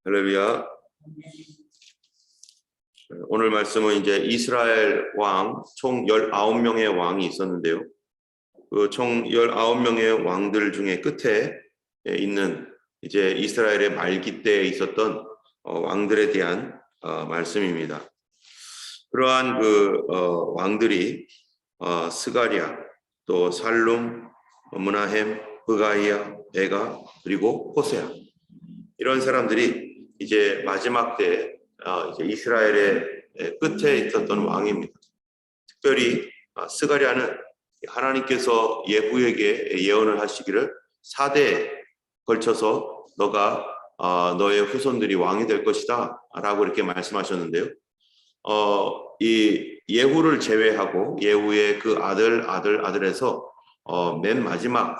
할렐루야. 오늘 말씀은 이제 이스라엘 왕 총 19명의 왕이 있었는데요. 그 총 19명의 왕들 중에 끝에 있는 이제 이스라엘의 말기 때에 있었던 왕들에 대한 말씀입니다. 그러한 그 왕들이 스가랴, 또 살룸, 므나헴, 브가이야, 베가, 그리고 호세아, 이런 사람들이 이제 마지막 때 이제 이스라엘의 끝에 있었던 왕입니다. 특별히 스가랴는 하나님께서 예후에게 예언을 하시기를 4대에 걸쳐서 너가 너의 후손들이 왕이 될 것이다 라고 이렇게 말씀하셨는데요. 이 예후를 제외하고 예후의 그 아들에서 맨 마지막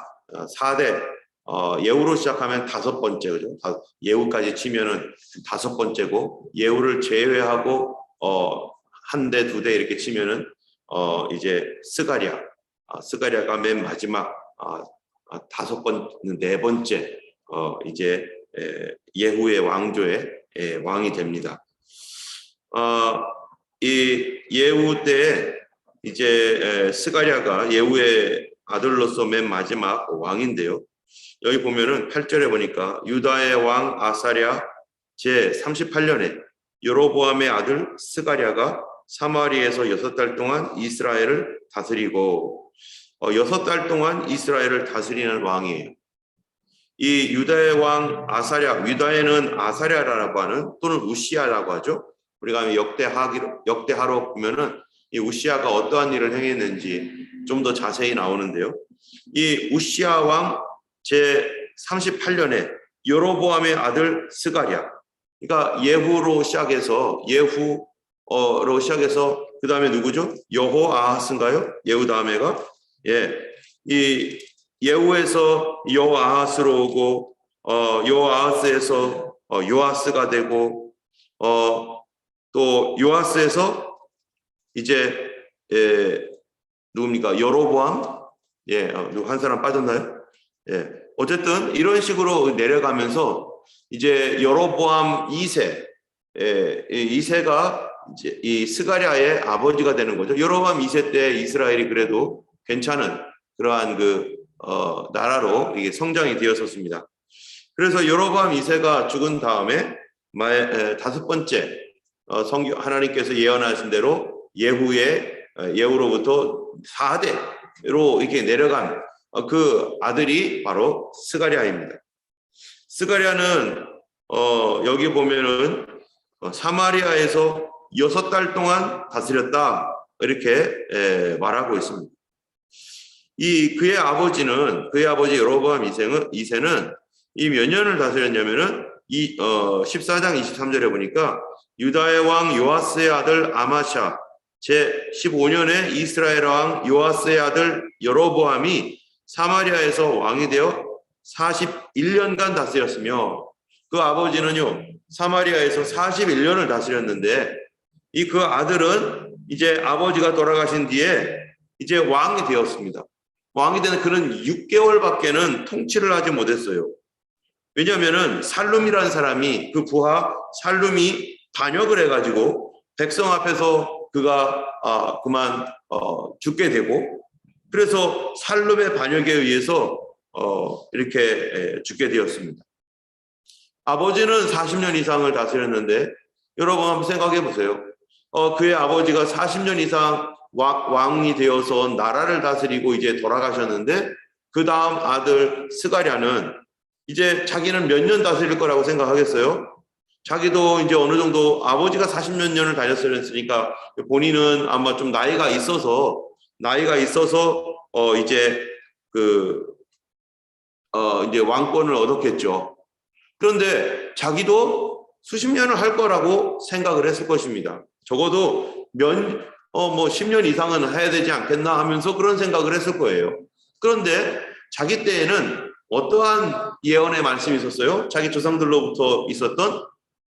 4대 예후로 시작하면 5번째, 그죠? 예후까지 치면은 5번째고, 예후를 제외하고 한 대, 2대 이렇게 치면은 이제 스가랴가 맨 마지막 4번째 이제 예후의 왕조의 왕이 됩니다. 이 예후 때 이제 스가랴가 예후의 아들로서 맨 마지막 왕인데요. 여기 보면은 8절에 보니까 유다의 왕 아사랴 제 38년에 여로보암의 아들 스가랴가 사마리에서 6달 동안 이스라엘을 다스리고 6달 동안 이스라엘을 다스리는 왕이에요. 이 유다의 왕 아사랴, 유다에는 아사랴라고 하는 또는 우시야라고 하죠. 우리가 역대하로 보면은 이 우시야가 어떠한 일을 행했는지 좀 더 자세히 나오는데요. 이 우시야 왕 제 38년에 여로보암의 아들 스가랴, 그러니까 예후로 시작해서 그 다음에 누구죠? 여호아하스인가요? 예후 다음에가 이 예후에서 여호아하스로 오고 여호아하스에서 요아스가 되고 또 요아스에서 이제 누굽니까? 여로보암? 한 사람 빠졌나요? 어쨌든 이런 식으로 내려가면서 이제 여로보암 2세, 2세가 이제 이 스가랴의 아버지가 되는 거죠. 여로보암 2세 때 이스라엘이 그래도 괜찮은 그러한 그 나라로 이게 성장이 되었었습니다. 그래서 여로보암 2세가 죽은 다음에 5번째 하나님께서 예언하신 대로 예후로부터 4대로 이렇게 내려간 그 아들이 바로 스가랴입니다. 스가랴는 여기 보면은 사마리아에서 6달 동안 다스렸다 이렇게 말하고 있습니다. 그의 아버지 여로보암 2세는 이 몇 년을 다스렸냐면은 14장 23절에 보니까 유다의 왕 요아스의 아들 아마샤 제 15년에 이스라엘 왕 요아스의 아들 여로보암이 사마리아에서 왕이 되어 41년간 다스렸으며, 그 아버지는요 사마리아에서 41년을 다스렸는데 그 아들은 이제 아버지가 돌아가신 뒤에 이제 왕이 되었습니다. 왕이 되는 그는 6개월밖에는 통치를 하지 못했어요. 왜냐하면은 살룸이라는 사람이, 그 부하 살룸이 반역을 해가지고 백성 앞에서 그가 그만 죽게 되고, 그래서 살룸의 반역에 의해서 이렇게 죽게 되었습니다. 아버지는 40년 이상을 다스렸는데, 여러분 한번 생각해 보세요. 그의 아버지가 40년 이상 왕이 되어서 나라를 다스리고 이제 돌아가셨는데, 그 다음 아들 스가랴는 이제 자기는 몇 년 다스릴 거라고 생각하겠어요? 자기도 이제 어느 정도 아버지가 40몇 년을 다녔으니까 본인은 아마 좀 나이가 있어서 이제 이제 왕권을 얻었겠죠. 그런데 자기도 수십 년을 할 거라고 생각을 했을 것입니다. 적어도 10년 이상은 해야 되지 않겠나 하면서 그런 생각을 했을 거예요. 그런데 자기 때에는 어떠한 예언의 말씀이 있었어요? 자기 조상들로부터 있었던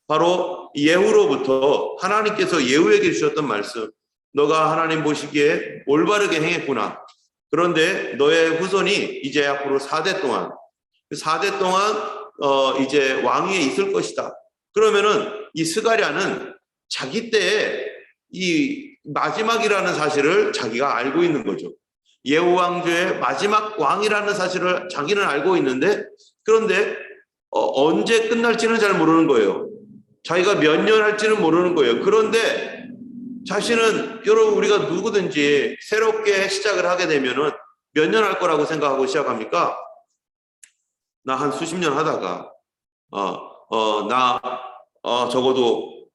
바로 예후로부터 하나님께서 예후에게 주셨던 말씀. 너가 하나님 보시기에 올바르게 행했구나. 그런데 너의 후손이 이제 앞으로 4대 동안 이제 왕위에 있을 것이다. 그러면은 이 스가랴는 자기 때에 이 마지막이라는 사실을 자기가 알고 있는 거죠. 예후 왕조의 마지막 왕이라는 사실을 자기는 알고 있는데, 그런데 언제 끝날지는 잘 모르는 거예요. 자기가 몇 년 할지는 모르는 거예요. 그런데 자신은, 여러분, 우리가 누구든지 새롭게 시작을 하게 되면은 몇 년 할 거라고 생각하고 시작합니까? 나 한 수십 년 하다가 적어도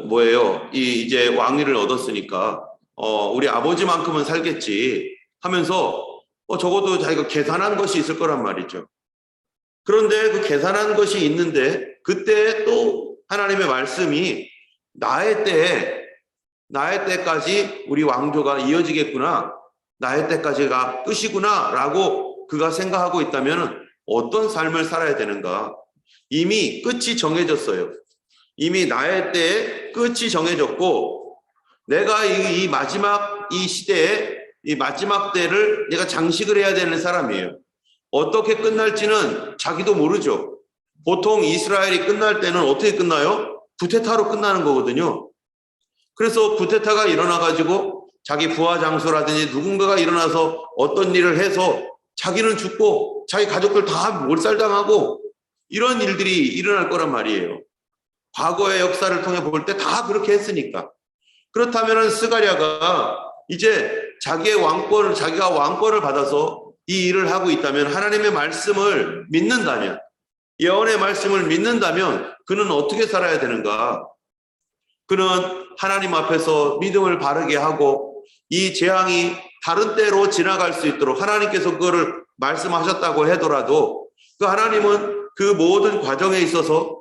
뭐예요? 이제 왕위를 얻었으니까 우리 아버지만큼은 살겠지 하면서 적어도 자기가 계산한 것이 있을 거란 말이죠. 그런데 그 계산한 것이 있는데 그때 또 하나님의 말씀이 나의 때까지 우리 왕조가 이어지겠구나, 나의 때까지가 끝이구나 라고 그가 생각하고 있다면 어떤 삶을 살아야 되는가? 이미 끝이 정해졌어요. 이미 나의 때에 끝이 정해졌고, 내가 이 마지막 이 시대에 이 마지막 때를 내가 장식을 해야 되는 사람이에요. 어떻게 끝날지는 자기도 모르죠. 보통 이스라엘이 끝날 때는 어떻게 끝나요? 구테타로 끝나는 거거든요. 그래서 구테타가 일어나가지고 자기 부하 장수라든지 누군가가 일어나서 어떤 일을 해서 자기는 죽고 자기 가족들 다 몰살당하고 이런 일들이 일어날 거란 말이에요. 과거의 역사를 통해 볼 때 다 그렇게 했으니까. 그렇다면 스가랴가 이제 자기가 왕권을 받아서 이 일을 하고 있다면, 하나님의 말씀을 믿는다면, 예언의 말씀을 믿는다면 그는 어떻게 살아야 되는가? 그는 하나님 앞에서 믿음을 바르게 하고 이 재앙이 다른 때로 지나갈 수 있도록 하나님께서 그거를 말씀하셨다고 하더라도 그 하나님은 그 모든 과정에 있어서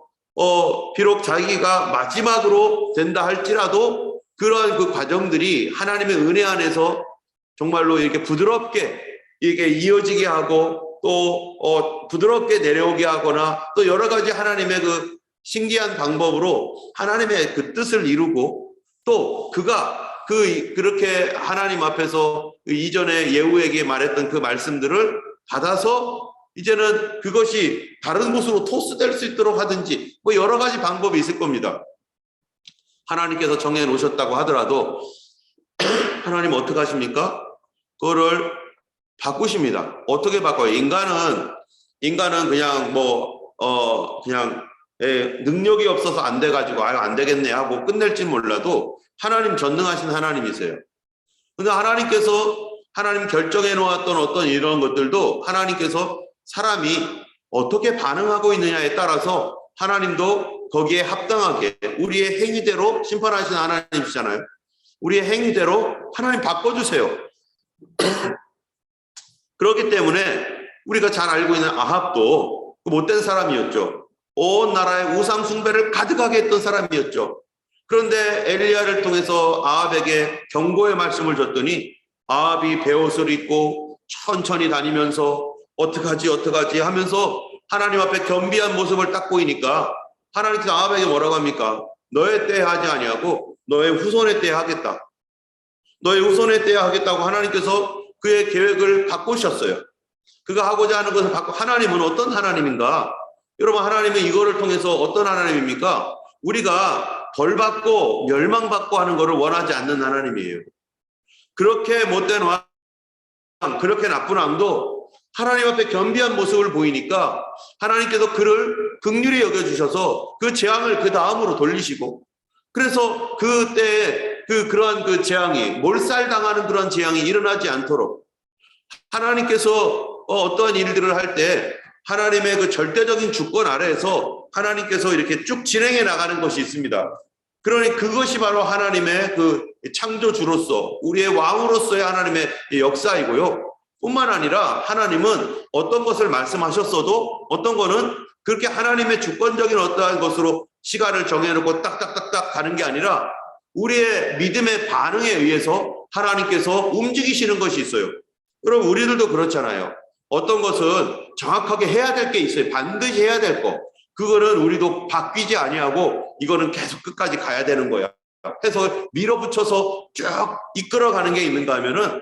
비록 자기가 마지막으로 된다 할지라도 그러한 그 과정들이 하나님의 은혜 안에서 정말로 이렇게 부드럽게 이게 이어지게 하고 또 부드럽게 내려오게 하거나 또 여러 가지 하나님의 그 신기한 방법으로 하나님의 그 뜻을 이루고, 또 그가 그렇게 하나님 앞에서 그 이전에 예후에게 말했던 그 말씀들을 받아서 이제는 그것이 다른 곳으로 토스될 수 있도록 하든지 뭐 여러 가지 방법이 있을 겁니다. 하나님께서 정해 놓으셨다고 하더라도 하나님 어떻게 하십니까? 그거를 바꾸십니다. 어떻게 바꿔요? 인간은 그냥 그냥 능력이 없어서 안 돼가지고 안 되겠네 하고 끝낼지 몰라도 하나님 전능하신 하나님이세요. 근데 하나님 결정해 놓았던 어떤 이런 것들도 하나님께서 사람이 어떻게 반응하고 있느냐에 따라서 하나님도 거기에 합당하게 우리의 행위대로 심판하시는 하나님이시잖아요. 우리의 행위대로 하나님 바꿔주세요. 그렇기 때문에 우리가 잘 알고 있는 아합도 못된 사람이었죠. 온 나라의 우상 숭배를 가득하게 했던 사람이었죠. 그런데 엘리야를 통해서 아합에게 경고의 말씀을 줬더니 아합이 베옷을 입고 천천히 다니면서 어떡하지 하면서 하나님 앞에 겸비한 모습을 딱 보이니까 하나님께서 아합에게 뭐라고 합니까? 너의 때에 하지 아니하고 너의 후손의 때에 하겠다. 너의 후손의 때에 하겠다고 하나님께서 그의 계획을 바꾸셨어요. 그가 하고자 하는 것을 바꾸. 하나님은 어떤 하나님인가? 여러분, 하나님은 이거를 통해서 어떤 하나님입니까? 우리가 벌받고 멸망받고 하는 것을 원하지 않는 하나님이에요. 그렇게 못된 왕, 그렇게 나쁜 왕도 하나님 앞에 겸비한 모습을 보이니까 하나님께서 그를 긍휼히 여겨주셔서 그 재앙을 그 다음으로 돌리시고, 그래서 그때에 그러한 그 재앙이, 몰살당하는 그런 재앙이 일어나지 않도록 하나님께서 어떠한 일들을 할 때 하나님의 그 절대적인 주권 아래에서 하나님께서 이렇게 쭉 진행해 나가는 것이 있습니다. 그러니 그것이 바로 하나님의 그 창조주로서 우리의 왕으로서의 하나님의 역사이고요. 뿐만 아니라 하나님은 어떤 것을 말씀하셨어도 어떤 거는 그렇게 하나님의 주권적인 어떠한 것으로 시간을 정해놓고 딱딱딱딱 가는 게 아니라 우리의 믿음의 반응에 의해서 하나님께서 움직이시는 것이 있어요. 그럼 우리들도 그렇잖아요. 어떤 것은 정확하게 해야 될 게 있어요. 반드시 해야 될 거. 그거는 우리도 바뀌지 아니하고 이거는 계속 끝까지 가야 되는 거야. 해서 밀어붙여서 쭉 이끌어가는 게 있는가 하면은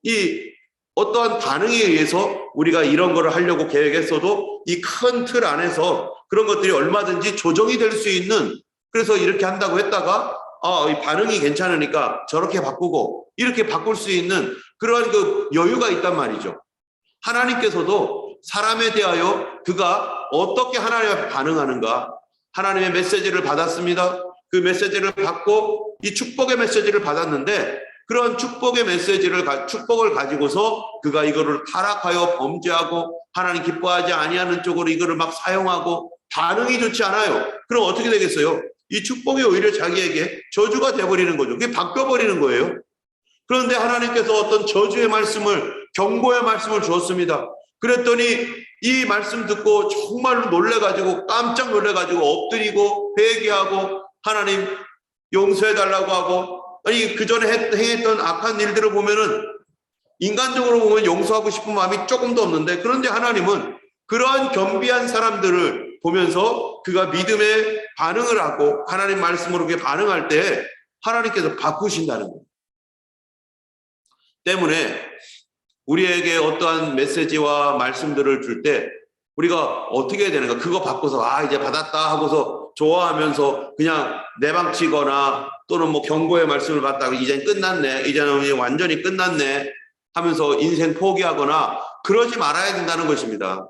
이 어떠한 반응에 의해서 우리가 이런 거를 하려고 계획했어도 이 큰 틀 안에서 그런 것들이 얼마든지 조정이 될 수 있는, 그래서 이렇게 한다고 했다가 이 반응이 괜찮으니까 저렇게 바꾸고 이렇게 바꿀 수 있는 그러한 그 여유가 있단 말이죠. 하나님께서도 사람에 대하여 그가 어떻게 하나님 앞에 반응하는가, 하나님의 메시지를 받았습니다. 그 메시지를 받고 이 축복의 메시지를 받았는데 그런 축복의 축복을 가지고서 그가 이거를 타락하여 범죄하고 하나님 기뻐하지 아니하는 쪽으로 이거를 막 사용하고 반응이 좋지 않아요. 그럼 어떻게 되겠어요? 이 축복이 오히려 자기에게 저주가 돼버리는 거죠. 그게 바뀌어버리는 거예요. 그런데 하나님께서 어떤 저주의 말씀을, 경고의 말씀을 주었습니다. 그랬더니 이 말씀 듣고 정말로 놀래가지고 깜짝 놀래가지고 엎드리고 회개하고 하나님 용서해달라고 하고, 아니 그 전에 행했던 악한 일들을 보면은 인간적으로 보면 용서하고 싶은 마음이 조금도 없는데, 그런데 하나님은 그러한 겸비한 사람들을 보면서 그가 믿음에 반응을 하고 하나님 말씀으로 그렇게 반응할 때 하나님께서 바꾸신다는 거예요. 때문에 우리에게 어떠한 메시지와 말씀들을 줄 때 우리가 어떻게 해야 되는가, 그거 바꿔서 이제 받았다 하고서 좋아하면서 그냥 내방치거나 또는 뭐 경고의 말씀을 받다가 이젠 끝났네, 이제는 완전히 끝났네 하면서 인생 포기하거나 그러지 말아야 된다는 것입니다.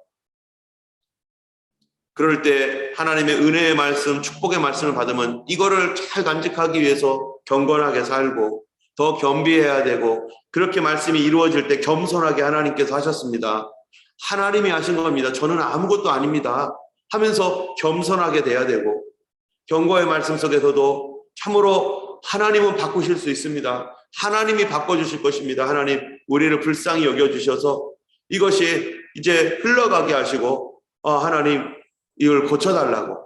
그럴 때 하나님의 은혜의 말씀, 축복의 말씀을 받으면 이거를 잘 간직하기 위해서 경건하게 살고 더 겸비해야 되고, 그렇게 말씀이 이루어질 때 겸손하게 하나님께서 하셨습니다. 하나님이 하신 겁니다. 저는 아무것도 아닙니다 하면서 겸손하게 돼야 되고, 경고의 말씀 속에서도 참으로 하나님은 바꾸실 수 있습니다. 하나님이 바꿔주실 것입니다. 하나님 우리를 불쌍히 여겨주셔서 이것이 이제 흘러가게 하시고 하나님 이걸 고쳐달라고,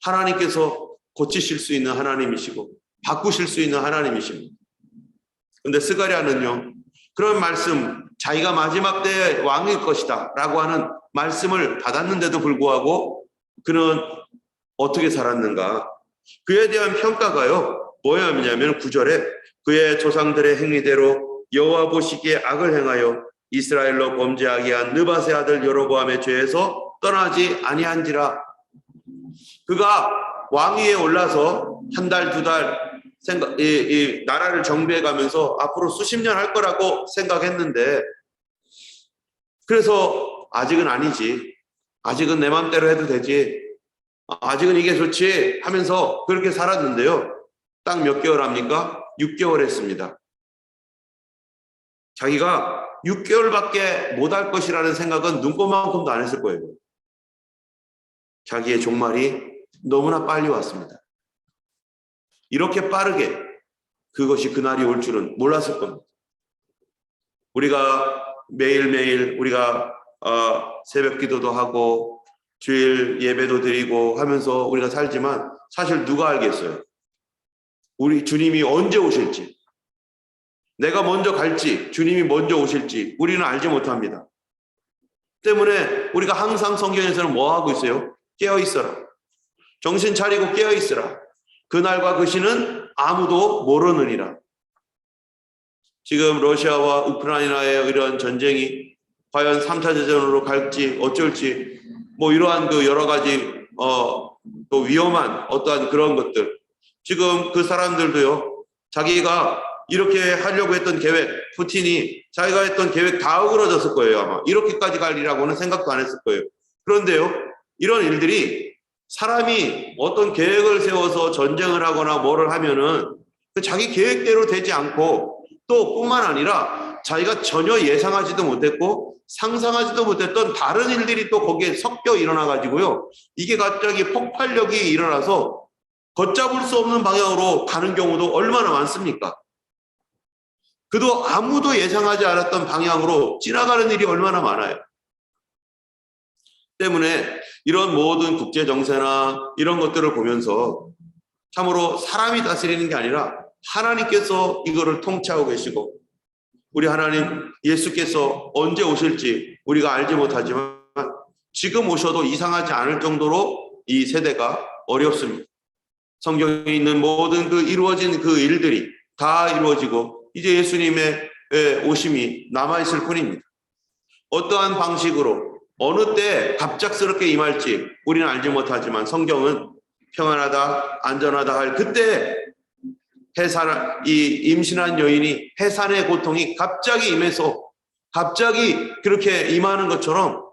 하나님께서 고치실 수 있는 하나님이시고 바꾸실 수 있는 하나님이십니다. 그런데 스가랴는요, 그런 말씀, 자기가 마지막 때에 왕일 것이다 라고 하는 말씀을 받았는데도 불구하고 그는 어떻게 살았는가, 그에 대한 평가가요 뭐였냐면 9절에 그의 조상들의 행위대로 여호와 보시기에 악을 행하여 이스라엘로 범죄하게 한 느밧의 아들 여로보암의 죄에서 떠나지 아니한지라. 그가 왕위에 올라서 한 달, 두 달 이 나라를 정비해 가면서 앞으로 수십 년 할 거라고 생각했는데, 그래서 아직은 아니지, 아직은 내 맘대로 해도 되지, 아직은 이게 좋지 하면서 그렇게 살았는데요, 딱 몇 개월 합니까? 6개월 했습니다. 자기가 6개월밖에 못할 것이라는 생각은 눈꼽만큼도 안 했을 거예요. 자기의 종말이 너무나 빨리 왔습니다. 이렇게 빠르게 그것이 그날이 올 줄은 몰랐을 겁니다. 우리가 매일매일 우리가 새벽 기도도 하고 주일 예배도 드리고 하면서 우리가 살지만 사실 누가 알겠어요? 우리 주님이 언제 오실지, 내가 먼저 갈지 주님이 먼저 오실지 우리는 알지 못합니다. 때문에 우리가 항상 성경에서는 뭐 하고 있어요? 깨어 있어라, 정신 차리고 깨어 있으라, 그날과 그 시는 아무도 모르느니라. 지금 러시아와 우크라이나의 이런 전쟁이 과연 3차 대전으로 갈지 어쩔지, 뭐 이러한 그 여러 가지 또 위험한 어떠한 그런 것들, 지금 그 사람들도요 자기가 이렇게 하려고 했던 계획, 푸틴이 자기가 했던 계획 다 어그러졌을 거예요. 아마 이렇게까지 갈 일이라고는 생각도 안 했을 거예요. 그런데요, 이런 일들이 사람이 어떤 계획을 세워서 전쟁을 하거나 뭐를 하면은 그 자기 계획대로 되지 않고, 또 뿐만 아니라 자기가 전혀 예상하지도 못했고 상상하지도 못했던 다른 일들이 또 거기에 섞여 일어나 가지고요, 이게 갑자기 폭발력이 일어나서 걷잡을 수 없는 방향으로 가는 경우도 얼마나 많습니까? 그도 아무도 예상하지 않았던 방향으로 지나가는 일이 얼마나 많아요. 때문에 이런 모든 국제 정세나 이런 것들을 보면서 참으로 사람이 다스리는 게 아니라 하나님께서 이거를 통치하고 계시고, 우리 하나님 예수께서 언제 오실지 우리가 알지 못하지만 지금 오셔도 이상하지 않을 정도로 이 세대가 어렵습니다. 성경에 있는 모든 그 이루어진 그 일들이 다 이루어지고 이제 예수님의 오심이 남아있을 뿐입니다. 어떠한 방식으로 어느 때 갑작스럽게 임할지 우리는 알지 못하지만 성경은 평안하다 안전하다 할 그때 이 임신한 여인이 해산의 고통이 갑자기 임해서 갑자기 그렇게 임하는 것처럼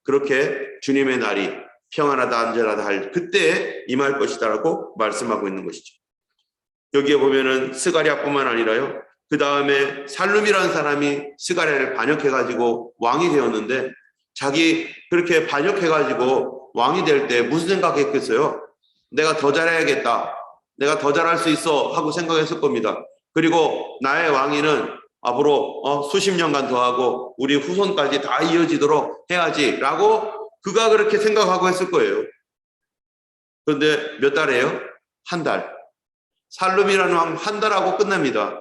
그렇게 주님의 날이 평안하다 안전하다 할 그때에 임할 것이다라고 말씀하고 있는 것이죠. 여기에 보면은 스가랴뿐만 아니라요. 그 다음에 살룸이라는 사람이 스가랴를 반역해가지고 왕이 되었는데 자기 그렇게 반역해가지고 왕이 될 때 무슨 생각했겠어요? 내가 더 잘해야겠다. 내가 더 잘할 수 있어 하고 생각했을 겁니다. 그리고 나의 왕위는 앞으로 수십 년간 더 하고 우리 후손까지 다 이어지도록 해야지 라고 그가 그렇게 생각하고 했을 거예요. 그런데 몇 달이에요? 한 달. 살룸이라는 왕 한 달하고 끝납니다.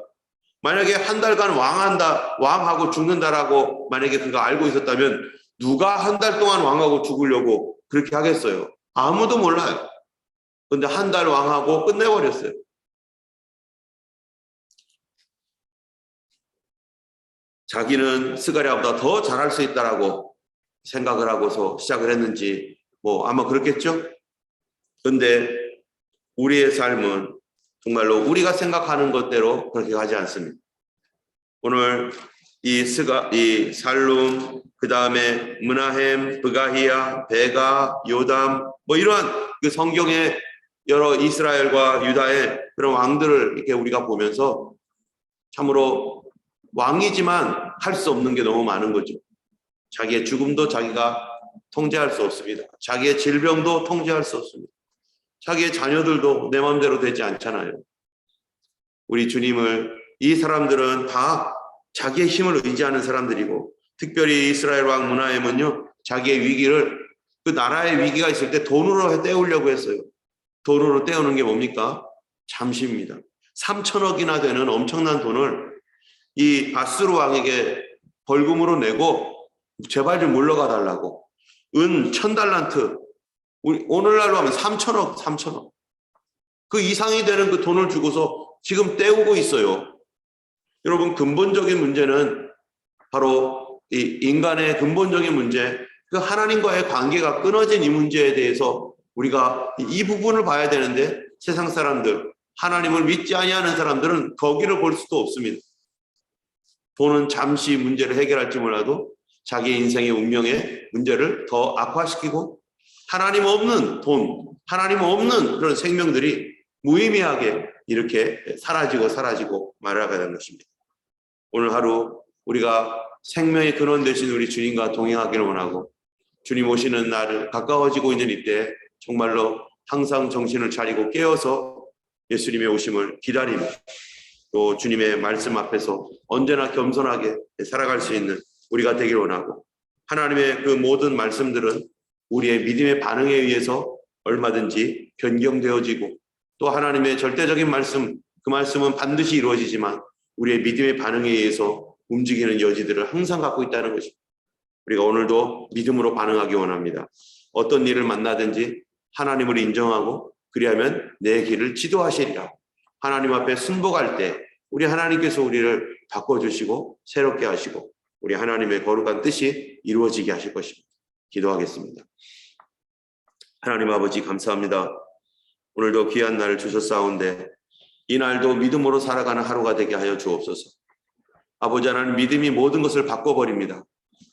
만약에 한 달간 왕하고 죽는다라고 만약에 그가 알고 있었다면 누가 한 달 동안 왕하고 죽으려고 그렇게 하겠어요? 아무도 몰라요. 근데 한 달 왕하고 끝내버렸어요. 자기는 스가랴보다 더 잘할 수 있다라고 생각을 하고서 시작을 했는지 아마 그렇겠죠? 근데 우리의 삶은 정말로 우리가 생각하는 것대로 그렇게 가지 않습니다. 오늘 이 살룸, 그 다음에 므나헴, 브가히야, 베가, 요담 이러한 그 성경의 여러 이스라엘과 유다의 그런 왕들을 이렇게 우리가 보면서 참으로 왕이지만 할 수 없는 게 너무 많은 거죠. 자기의 죽음도 자기가 통제할 수 없습니다. 자기의 질병도 통제할 수 없습니다. 자기의 자녀들도 내 마음대로 되지 않잖아요. 우리 주님을 이 사람들은 다 자기의 힘을 의지하는 사람들이고 특별히 이스라엘 왕 므나헴은요 자기의 위기를 그 나라의 위기가 있을 때 돈으로 때우려고 했어요. 돈으로 때우는 게 뭡니까? 잠시입니다. 3천억이나 되는 엄청난 돈을 이 아수르 왕에게 벌금으로 내고 제발 좀 물러가 달라고 은 1000달란트 우리 오늘날로 하면 3천억 그 이상이 되는 그 돈을 주고서 지금 때우고 있어요. 여러분 근본적인 문제는 바로 이 인간의 근본적인 문제 그 하나님과의 관계가 끊어진 이 문제에 대해서 우리가 이 부분을 봐야 되는데 세상 사람들 하나님을 믿지 아니하는 사람들은 거기를 볼 수도 없습니다. 돈은 잠시 문제를 해결할지 몰라도 자기 인생의 운명의 문제를 더 악화시키고 하나님 없는 돈, 하나님 없는 그런 생명들이 무의미하게 이렇게 사라지고 말아가게 되는 것입니다. 오늘 하루 우리가 생명의 근원 되신 우리 주님과 동행하기를 원하고 주님 오시는 날을 가까워지고 있는 이때 정말로 항상 정신을 차리고 깨어서 예수님의 오심을 기다리며 또 주님의 말씀 앞에서 언제나 겸손하게 살아갈 수 있는 우리가 되기를 원하고 하나님의 그 모든 말씀들은 우리의 믿음의 반응에 의해서 얼마든지 변경되어지고 또 하나님의 절대적인 말씀 그 말씀은 반드시 이루어지지만 우리의 믿음의 반응에 의해서 움직이는 여지들을 항상 갖고 있다는 것입니다. 우리가 오늘도 믿음으로 반응하기 원합니다. 어떤 일을 만나든지 하나님을 인정하고 그리하면 내 길을 지도하시리라. 하나님 앞에 순복할 때 우리 하나님께서 우리를 바꿔주시고 새롭게 하시고 우리 하나님의 거룩한 뜻이 이루어지게 하실 것입니다. 기도하겠습니다. 하나님 아버지 감사합니다. 오늘도 귀한 날을 주셨사온데 이 날도 믿음으로 살아가는 하루가 되게 하여 주옵소서. 아버지 하나님 믿음이 모든 것을 바꿔버립니다.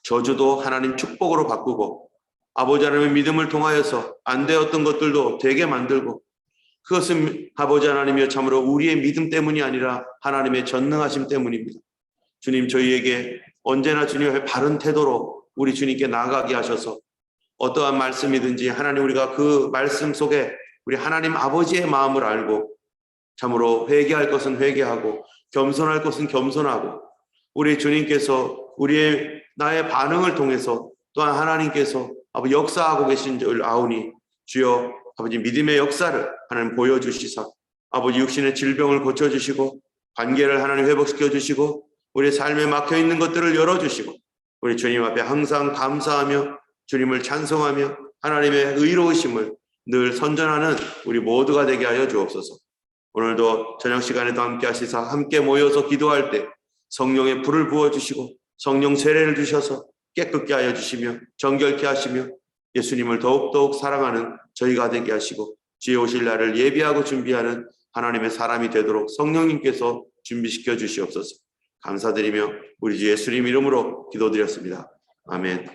저주도 하나님 축복으로 바꾸고 아버지 하나님의 믿음을 통하여서 안 되었던 것들도 되게 만들고 그것은 아버지 하나님이여 참으로 우리의 믿음 때문이 아니라 하나님의 전능하심 때문입니다. 주님 저희에게 언제나 주님의 바른 태도로 우리 주님께 나아가게 하셔서 어떠한 말씀이든지 하나님 우리가 그 말씀 속에 우리 하나님 아버지의 마음을 알고 참으로 회개할 것은 회개하고 겸손할 것은 겸손하고 우리 주님께서 우리의 나의 반응을 통해서 또한 하나님께서 역사하고 계신 줄 아오니 주여 아버지 믿음의 역사를 하나님 보여주시사 아버지 육신의 질병을 고쳐주시고 관계를 하나님 회복시켜 주시고 우리 삶에 막혀있는 것들을 열어주시고 우리 주님 앞에 항상 감사하며 주님을 찬송하며 하나님의 의로우심을 늘 선전하는 우리 모두가 되게 하여 주옵소서. 오늘도 저녁 시간에도 함께 하시사 함께 모여서 기도할 때 성령의 불을 부어주시고 성령 세례를 주셔서 깨끗게 하여 주시며 정결케 하시며 예수님을 더욱더욱 사랑하는 저희가 되게 하시고 주의 오실 날을 예비하고 준비하는 하나님의 사람이 되도록 성령님께서 준비시켜 주시옵소서. 감사드리며 우리 주 예수님 이름으로 기도드렸습니다. 아멘.